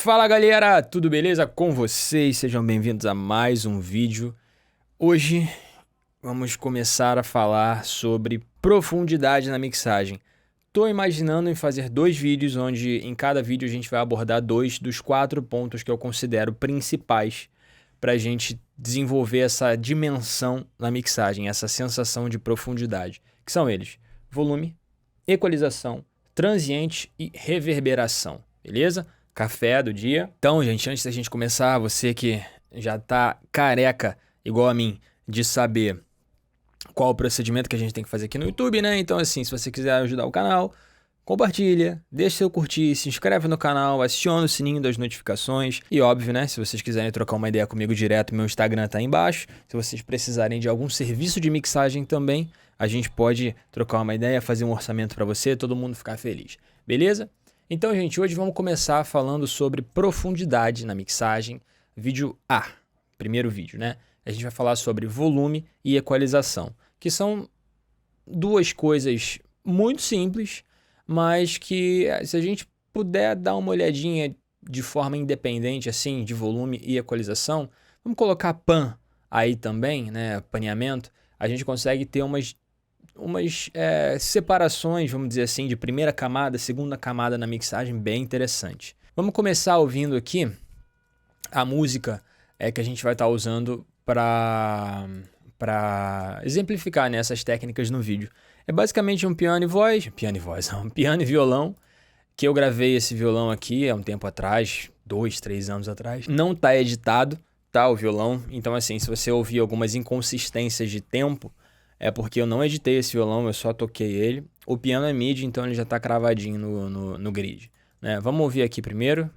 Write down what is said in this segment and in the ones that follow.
Fala galera, tudo beleza com vocês? Sejam bem-vindos a mais um vídeo. Hoje vamos começar a falar sobre profundidade na mixagem. Tô imaginando em fazer dois vídeos onde em cada vídeo a gente vai abordar dois dos 4 pontos que eu considero principais para a gente desenvolver essa dimensão na mixagem, essa sensação de profundidade, que são eles: volume, equalização, transiente e reverberação, beleza? Café do dia. Então, gente, antes da gente começar, você que já tá careca, igual a mim, de saber qual o procedimento que a gente tem que fazer aqui no YouTube, né? Então, assim, se você quiser ajudar o canal, compartilha, deixa seu curtir, se inscreve no canal, aciona o sininho das notificações e, óbvio, né? Se vocês quiserem trocar uma ideia comigo direto, meu Instagram tá aí embaixo. Se vocês precisarem de algum serviço de mixagem também, a gente pode trocar uma ideia, fazer um orçamento para você, todo mundo ficar feliz, beleza? Então, gente, hoje vamos começar falando sobre profundidade na mixagem. Vídeo A, primeiro vídeo, né? A gente vai falar sobre volume e equalização, que são duas coisas muito simples, mas que se a gente puder dar uma olhadinha de forma independente, assim, de volume e equalização, vamos colocar pan aí também, né? Paneamento, a gente consegue ter umas separações, vamos dizer assim, de primeira camada, segunda camada na mixagem bem interessante. Vamos começar ouvindo aqui a música que a gente vai estar usando para exemplificar nessas técnicas no vídeo. É basicamente um piano e violão, que eu gravei esse violão aqui há um tempo atrás, 2, 3 anos atrás. Não está editado, tá, o violão, então assim, se você ouvir algumas inconsistências de tempo, é porque eu não editei esse violão, eu só toquei ele. O piano é MIDI, então ele já está cravadinho no grid, né? Vamos ouvir aqui primeiro.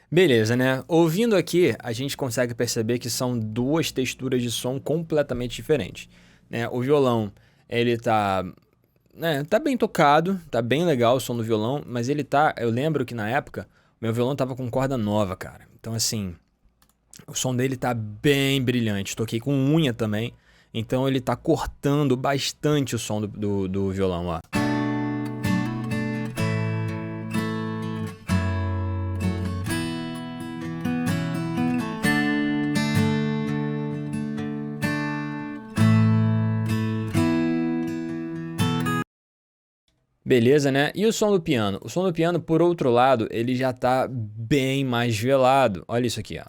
Beleza, né? Ouvindo aqui, a gente consegue perceber que são duas texturas de som completamente diferentes, né? O violão, ele tá, né, tá bem tocado, tá bem legal o som do violão, mas ele tá, eu lembro que na época, o meu violão tava com corda nova, cara. Então assim, o som dele tá bem brilhante. Toquei com unha também, então ele tá cortando bastante o som do violão, ó. Beleza, né? E o som do piano? O som do piano, por outro lado, ele já tá bem mais velado. Olha isso aqui, ó.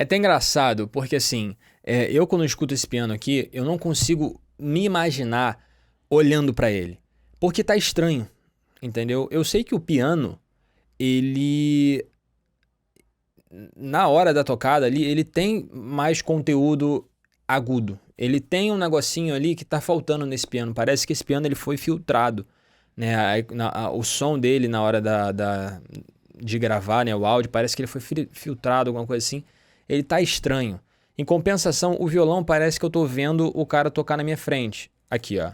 até engraçado, porque assim, eu quando escuto esse piano aqui, eu não consigo me imaginar olhando pra ele. Porque tá estranho, entendeu? Eu sei que o piano, ele, na hora da tocada ali, ele tem mais conteúdo agudo. Ele tem um negocinho ali que tá faltando nesse piano. Parece que esse piano ele foi filtrado, né? O som dele na hora de gravar, né? O áudio, parece que ele foi filtrado, alguma coisa assim. Ele tá estranho. Em compensação, o violão parece que eu tô vendo o cara tocar na minha frente. Aqui, ó.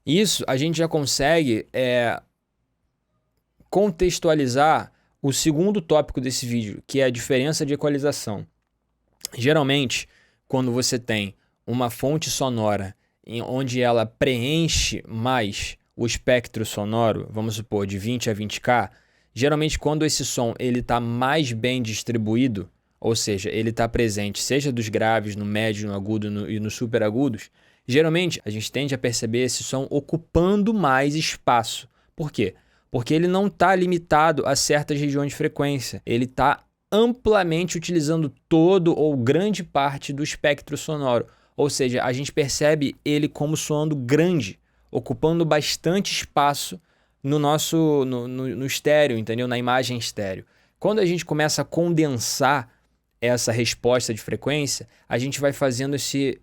Isso a gente já consegue contextualizar o segundo tópico desse vídeo, que é a diferença de equalização. Geralmente, quando você tem uma fonte sonora onde ela preenche mais o espectro sonoro, vamos supor, de 20 a 20K, geralmente quando esse som está mais bem distribuído, ou seja, ele está presente, seja dos graves, no médio, no agudo e nos super agudos, geralmente a gente tende a perceber esse som ocupando mais espaço. Por quê? Porque ele não está limitado a certas regiões de frequência, ele está amplamente utilizando todo ou grande parte do espectro sonoro. Ou seja, a gente percebe ele como soando grande, ocupando bastante espaço no estéreo, entendeu? Na imagem estéreo. Quando a gente começa a condensar essa resposta de frequência, a gente vai fazendo esse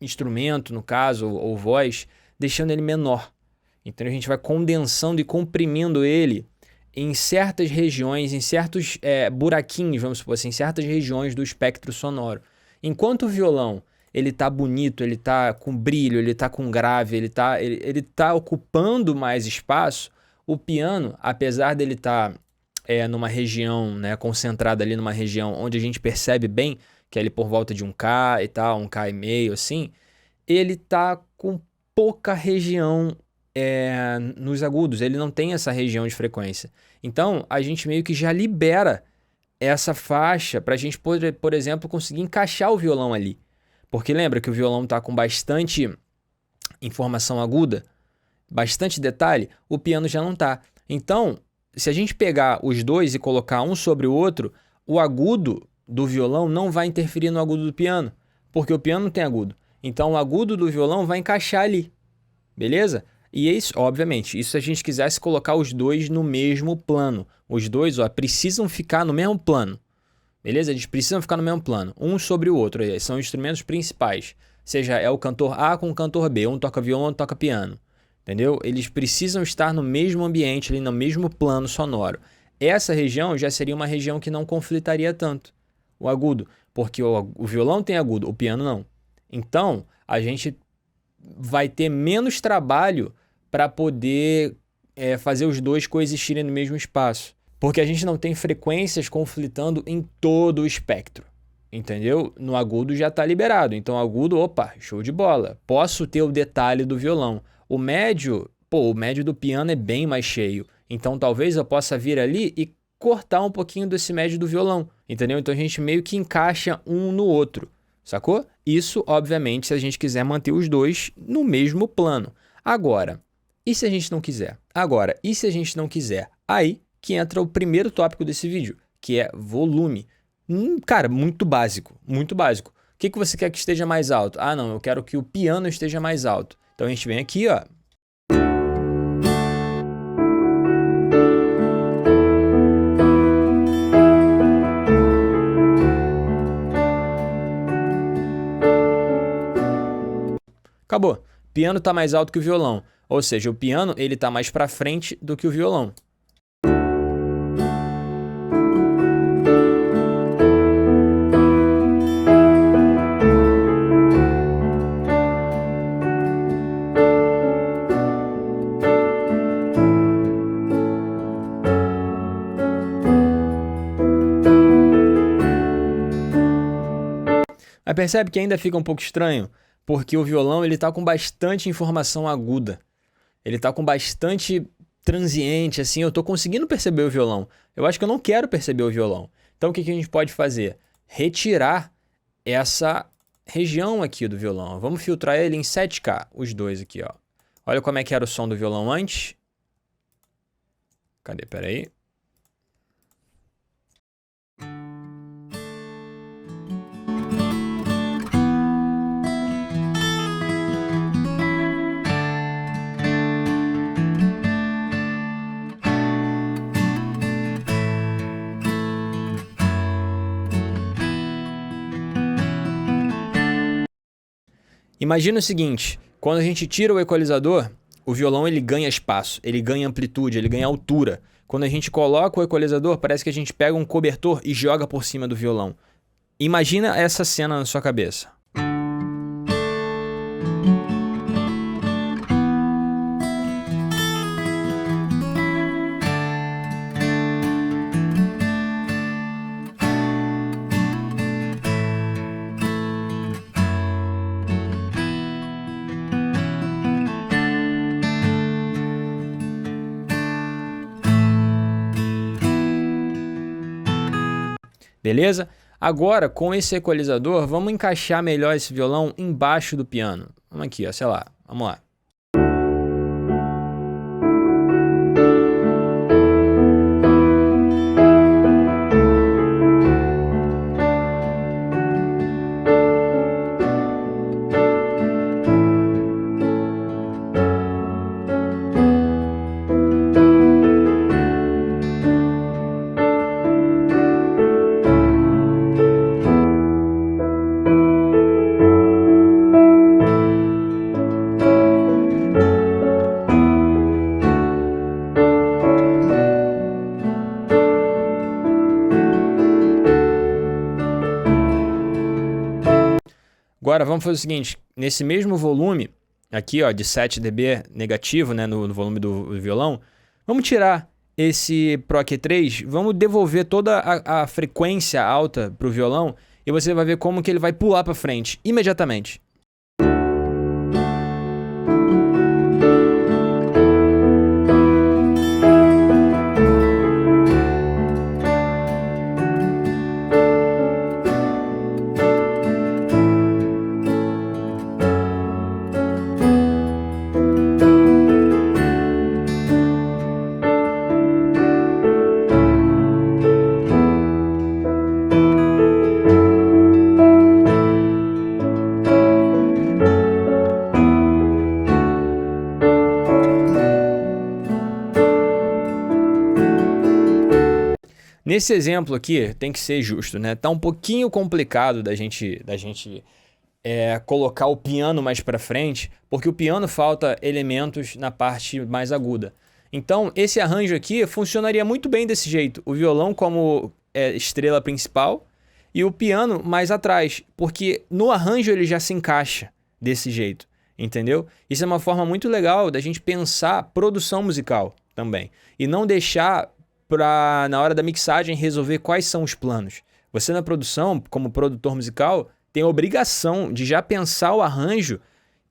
instrumento, no caso, ou voz, deixando ele menor. Então a gente vai condensando e comprimindo ele em certas regiões, em certos buraquinhos, vamos supor assim, em certas regiões do espectro sonoro. Enquanto o violão ele tá bonito, ele tá com brilho, ele tá com grave, ele tá ocupando mais espaço, o piano, apesar dele estar numa região, né, concentrada ali numa região onde a gente percebe bem que é ali por volta de 1K e tal, 1K e meio, assim, ele tá com pouca região nos agudos, ele não tem essa região de frequência. Então, a gente meio que já libera essa faixa para a gente poder, por exemplo, conseguir encaixar o violão ali. Porque lembra que o violão está com bastante informação aguda, bastante detalhe, o piano já não está. Então, se a gente pegar os dois e colocar um sobre o outro, o agudo do violão não vai interferir no agudo do piano, porque o piano não tem agudo. Então, o agudo do violão vai encaixar ali, beleza? E isso, obviamente, isso se a gente quisesse colocar os dois no mesmo plano. Os dois, ó, precisam ficar no mesmo plano. Beleza? Eles precisam ficar no mesmo plano, um sobre o outro. Eles são instrumentos principais. Seja, é o cantor A com o cantor B. Um toca violão, outro toca piano. Entendeu? Eles precisam estar no mesmo ambiente, ali no mesmo plano sonoro. Essa região já seria uma região que não conflitaria tanto. O agudo. Porque o violão tem agudo, o piano não. Então, a gente vai ter menos trabalho para poder fazer os dois coexistirem no mesmo espaço. Porque a gente não tem frequências conflitando em todo o espectro, entendeu? No agudo já está liberado, então agudo, opa, show de bola. Posso ter o detalhe do violão. O médio do piano é bem mais cheio, então talvez eu possa vir ali e cortar um pouquinho desse médio do violão, entendeu? Então a gente meio que encaixa um no outro, sacou? Isso, obviamente, se a gente quiser manter os dois no mesmo plano. Agora, e se a gente não quiser? Aí que entra o primeiro tópico desse vídeo, que é volume. Cara, muito básico, muito básico. O que você quer que esteja mais alto? Ah, não, eu quero que o piano esteja mais alto. Então a gente vem aqui, ó. Acabou. O piano está mais alto que o violão. Ou seja, o piano ele está mais para frente do que o violão. Mas percebe que ainda fica um pouco estranho, porque o violão ele tá com bastante informação aguda. Ele tá com bastante transiente, assim, eu tô conseguindo perceber o violão. Eu acho que eu não quero perceber o violão. Então o que a gente pode fazer? Retirar essa região aqui do violão. Vamos filtrar ele em 7K, os dois aqui, ó. Olha como é que era o som do violão antes. Cadê? Pera aí. Imagina o seguinte, quando a gente tira o equalizador, o violão ele ganha espaço, ele ganha amplitude, ele ganha altura. Quando a gente coloca o equalizador, parece que a gente pega um cobertor e joga por cima do violão. Imagina essa cena na sua cabeça. Beleza? Agora, com esse equalizador, vamos encaixar melhor esse violão embaixo do piano. Vamos aqui, ó, sei lá. Vamos lá. Agora vamos fazer o seguinte, nesse mesmo volume, aqui ó, de 7 dB negativo, né, no volume do violão, vamos tirar esse Pro Q3, vamos devolver toda a frequência alta para o violão e você vai ver como que ele vai pular para frente, imediatamente. Nesse exemplo aqui, tem que ser justo, né? Tá um pouquinho complicado da gente colocar o piano mais para frente, porque o piano falta elementos na parte mais aguda. Então, esse arranjo aqui funcionaria muito bem desse jeito. O violão como estrela principal e o piano mais atrás, porque no arranjo ele já se encaixa desse jeito, entendeu? Isso é uma forma muito legal da gente pensar produção musical também. E não deixar para, na hora da mixagem, resolver quais são os planos. Você na produção, como produtor musical, tem a obrigação de já pensar o arranjo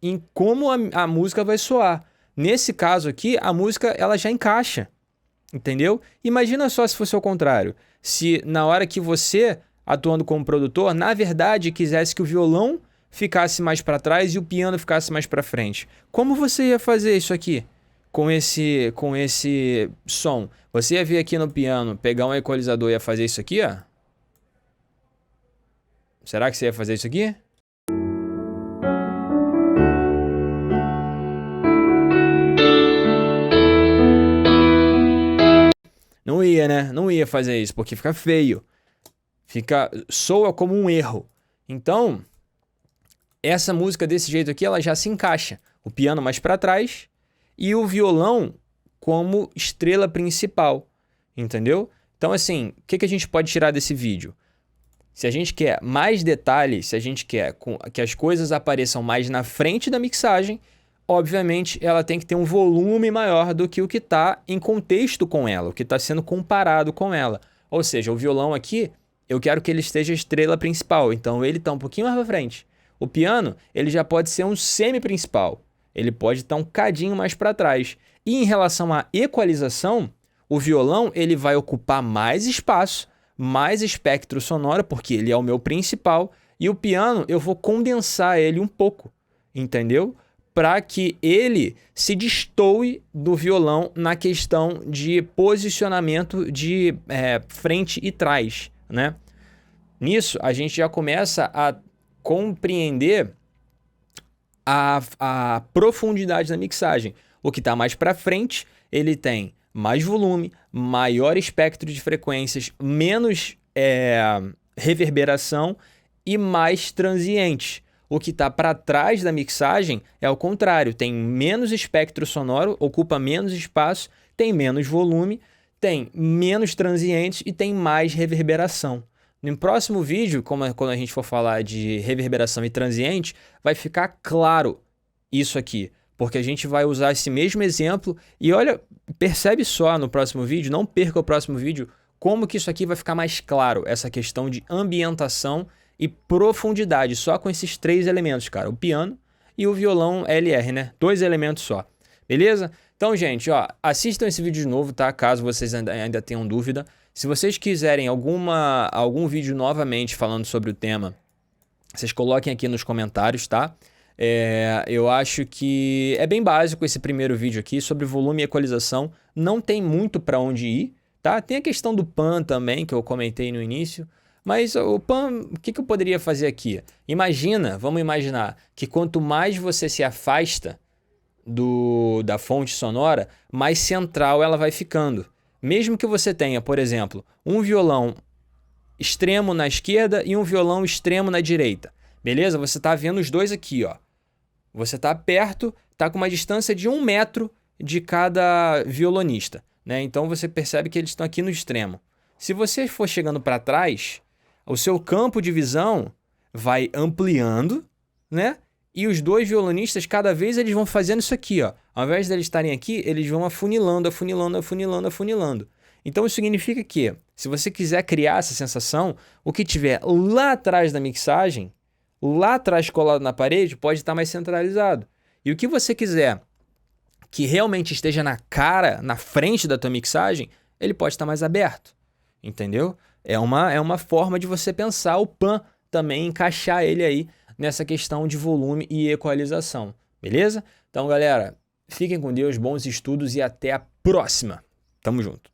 em como a música vai soar. Nesse caso aqui, a música ela já encaixa, entendeu? Imagina só se fosse ao contrário. Se na hora que você, atuando como produtor, na verdade quisesse que o violão ficasse mais para trás e o piano ficasse mais para frente. Como você ia fazer isso aqui? Com esse som. Você ia vir aqui no piano, pegar um equalizador e ia fazer isso aqui, ó? Será que você ia fazer isso aqui? Não ia, né? Não ia fazer isso, porque fica feio. Soa como um erro. Então, essa música desse jeito aqui, ela já se encaixa. O piano mais para trás e o violão como estrela principal, entendeu? Então, assim, o que a gente pode tirar desse vídeo? Se a gente quer mais detalhes, se a gente quer que as coisas apareçam mais na frente da mixagem, obviamente ela tem que ter um volume maior do que o que está em contexto com ela, o que está sendo comparado com ela. Ou seja, o violão aqui, eu quero que ele esteja a estrela principal, então ele está um pouquinho mais para frente. O piano, ele já pode ser um semi-principal. ele pode estar um cadinho mais para trás. E em relação à equalização, o violão ele vai ocupar mais espaço, mais espectro sonoro, porque ele é o meu principal, e o piano eu vou condensar ele um pouco, entendeu? Para que ele se destoe do violão na questão de posicionamento de frente e trás, né? Nisso, a gente já começa a compreender a profundidade da mixagem. O que está mais para frente, ele tem mais volume, maior espectro de frequências, menos reverberação e mais transiente. O que está para trás da mixagem é o contrário, tem menos espectro sonoro, ocupa menos espaço, tem menos volume, tem menos transientes e tem mais reverberação. No próximo vídeo, quando a gente for falar de reverberação e transiente, vai ficar claro isso aqui, porque a gente vai usar esse mesmo exemplo e olha, percebe só no próximo vídeo, não perca o próximo vídeo, como que isso aqui vai ficar mais claro, essa questão de ambientação e profundidade, só com esses 3 elementos, cara, o piano e o violão LR, né? 2 elementos só, beleza? Então, gente, ó, assistam esse vídeo de novo, tá? Caso vocês ainda tenham dúvida. Se vocês quiserem algum vídeo novamente falando sobre o tema, vocês coloquem aqui nos comentários, tá? Eu acho que é bem básico esse primeiro vídeo aqui sobre volume e equalização. Não tem muito para onde ir, tá? Tem a questão do pan também, que eu comentei no início. Mas o pan, o que eu poderia fazer aqui? Vamos imaginar que quanto mais você se afasta da fonte sonora, mais central ela vai ficando. Mesmo que você tenha, por exemplo, um violão extremo na esquerda e um violão extremo na direita. Beleza? Você está vendo os dois aqui, ó. Você está perto, está com uma distância de 1 metro de cada violonista, né? Então você percebe que eles estão aqui no extremo. Se você for chegando para trás, o seu campo de visão vai ampliando, né? E os 2 violonistas, cada vez eles vão fazendo isso aqui, ó. Ao invés de eles estarem aqui, eles vão afunilando, afunilando, afunilando, afunilando. Então isso significa que, se você quiser criar essa sensação, o que tiver lá atrás da mixagem, lá atrás colado na parede, pode estar mais centralizado. E o que você quiser que realmente esteja na cara, na frente da tua mixagem, ele pode estar mais aberto, entendeu? É uma forma de você pensar o pan também, encaixar ele aí nessa questão de volume e equalização, beleza? Então, galera, fiquem com Deus, bons estudos e até a próxima. Tamo junto.